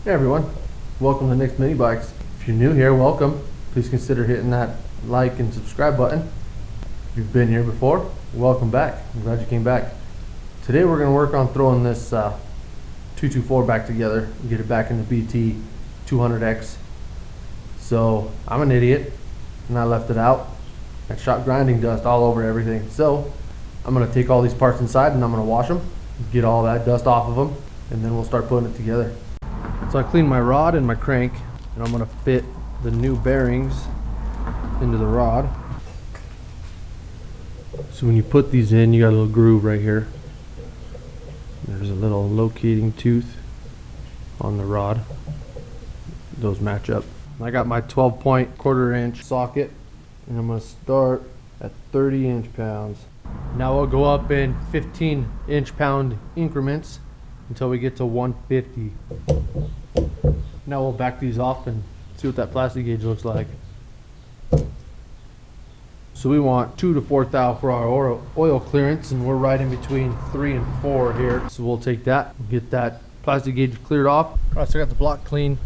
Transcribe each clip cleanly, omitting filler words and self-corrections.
Hey everyone, welcome to Nick's Mini Bikes. If you're new here, welcome. Please consider hitting that like and subscribe button. If you've been here before, welcome back. I'm glad you came back. Today we're going to work on throwing this 224 back together and get it back in the BT 200X. So I'm an idiot and I left it out. I shot grinding dust all over everything. So I'm going to take all these parts inside and I'm going to wash them, get all that dust off of them, and then we'll start putting it together. So I cleaned my rod and my crank, and I'm going to fit the new bearings into the rod. So when you put these in, you got a little groove right here. There's a little locating tooth on the rod. Those match up. I got my 12-point quarter-inch socket, and I'm going to start at 30 inch-pounds. Now we'll go up in 15 inch-pound increments until we get to 150. Now we'll back these off and see what that plastic gauge looks like. So we want 2 to 4 thou for our oil clearance, and we're right in between 3 and 4 here. So we'll take that, get that plastic gauge cleared off. All right, so I got the block clean.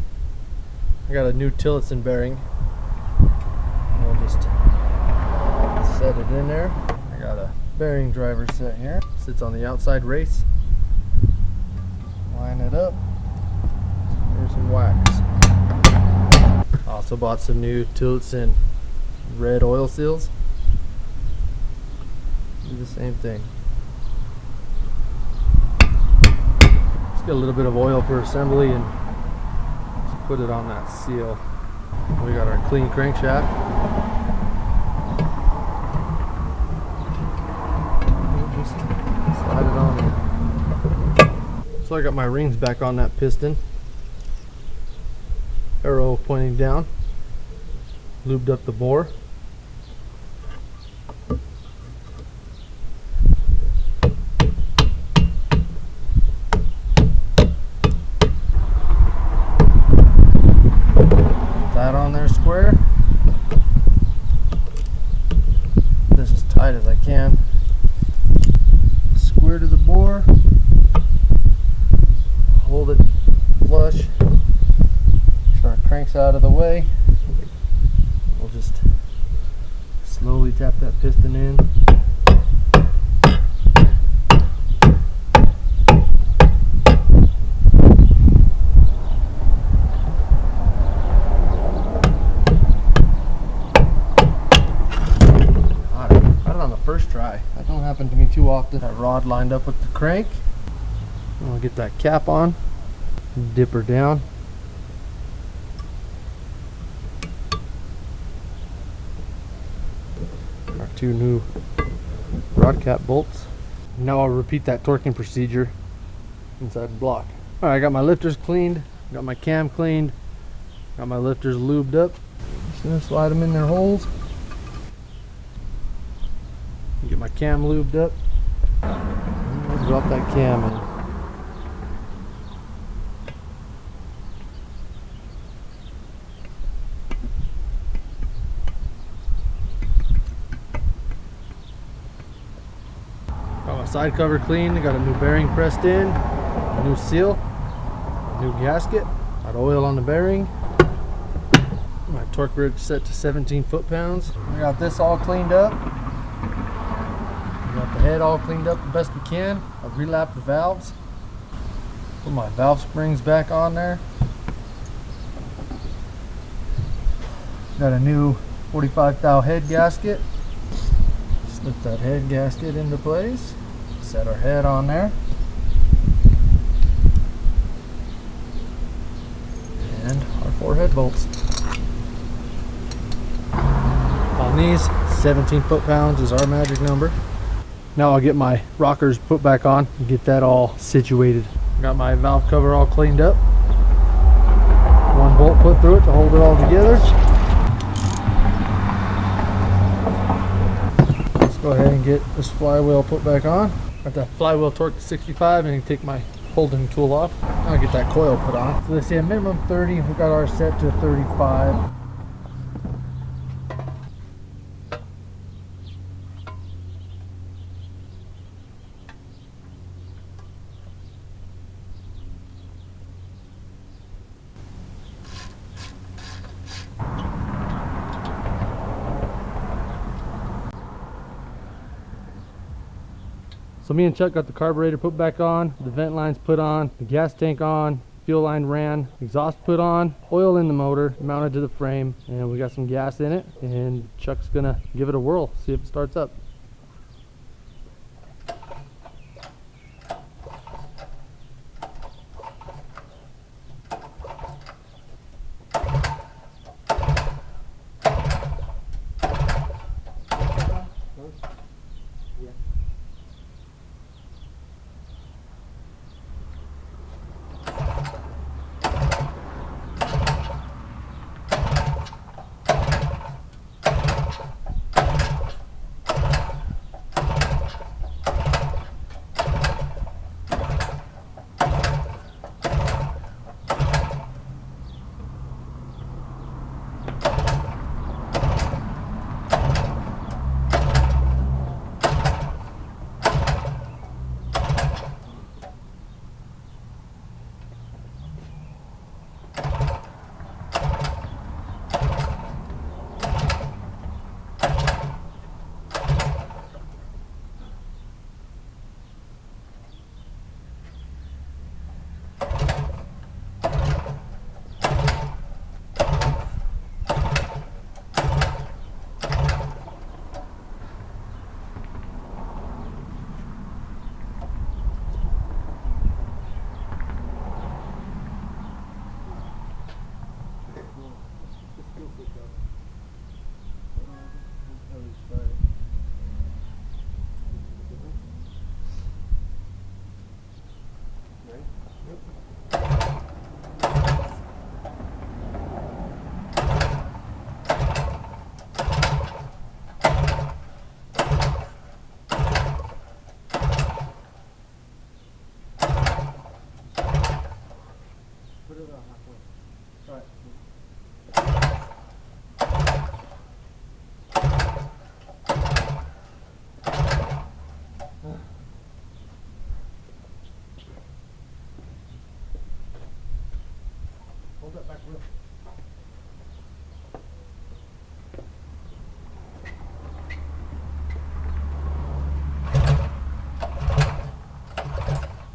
I got a new Tillotson bearing. And we'll just set it in there. I got a bearing driver set here. Sits on the outside race. Line it up. There's some wax. Also bought some new Tillotson red oil seals. Do the same thing. Just get a little bit of oil for assembly and just put it on that seal. We got our clean crankshaft. We'll just slide it on in. So I got my rings back on that piston. Arrow pointing down. Lubed up the bore. Put that on there square. This as tight as I can. Square to the bore. Hold it flush. Our crank's out of the way. We'll just slowly tap that piston in. Got it on the first try. That don't happen to me too often. That rod lined up with the crank. I'll get that cap on, dip her down. Our 2 new rod cap bolts. Now I'll repeat that torquing procedure inside the block. Alright, I got my lifters cleaned, got my cam cleaned, got my lifters lubed up. Just gonna slide them in their holes. Get my cam lubed up. And we'll drop that cam in. Got my side cover clean, got a new bearing pressed in, a new seal, a new gasket, got oil on the bearing. My torque wrench set to 17 foot-pounds. We got this all cleaned up. We got the head all cleaned up the best we can. I've relapped the valves. Put my valve springs back on there. Got a new 45 thou head gasket. Slip that head gasket into place. Set our head on there. And our 4 head bolts. On these, 17 foot-pounds is our magic number. Now I'll get my rockers put back on and get that all situated. Got my valve cover all cleaned up. 1 bolt put through it to hold it all together. Go ahead and get this flywheel put back on. Got that flywheel torqued to 65 and take my holding tool off. I'll get that coil put on. So they say a minimum 30. We got ours set to 35. So me and Chuck got the carburetor put back on, the vent lines put on, the gas tank on, fuel line ran, exhaust put on, oil in the motor, mounted to the frame, and we got some gas in it, and Chuck's gonna give it a whirl, see if it starts up. Hold that back real.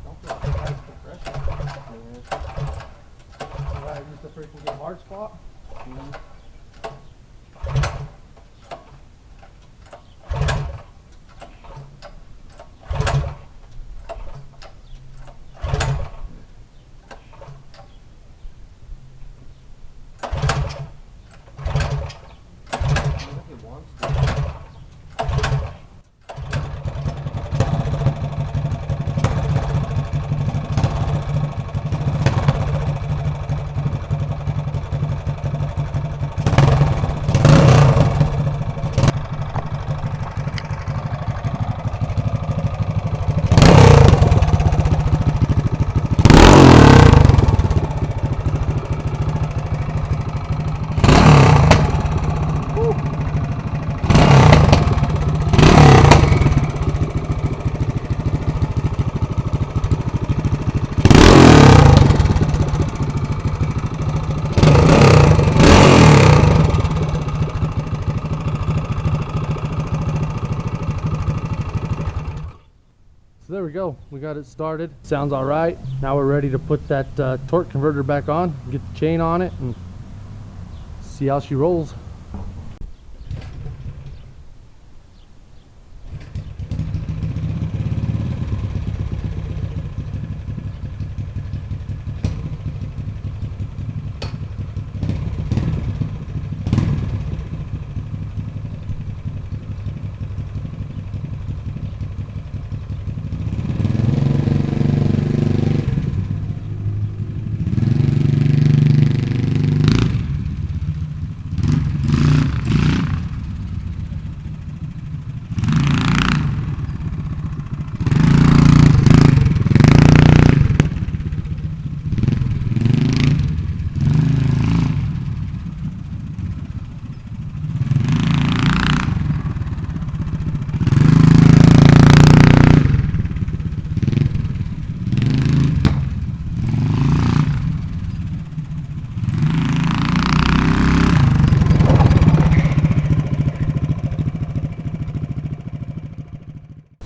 Don't feel like that's compression. Alright, use the freaking get hard spot. So there we go, we got it started. Sounds all right. Now we're ready to put that torque converter back on, get the chain on it, and see how she rolls.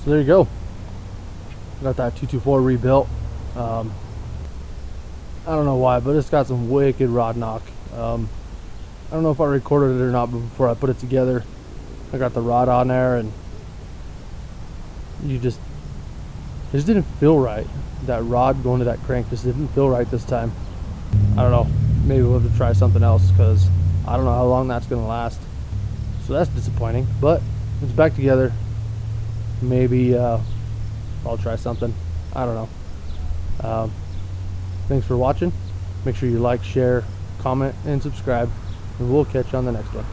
So there you go. Got that 224 rebuilt. I don't know why, but it's got some wicked rod knock. I don't know if I recorded it or not before I put it together. I got the rod on there, and it just didn't feel right. That rod going to that crank just didn't feel right this time. I don't know. Maybe we'll have to try something else, because I don't know how long that's going to last. So that's disappointing, but it's back together. Maybe I'll try something. I don't know. Thanks for watching. Make sure you like, share, comment, and subscribe, and we'll catch you on the next one.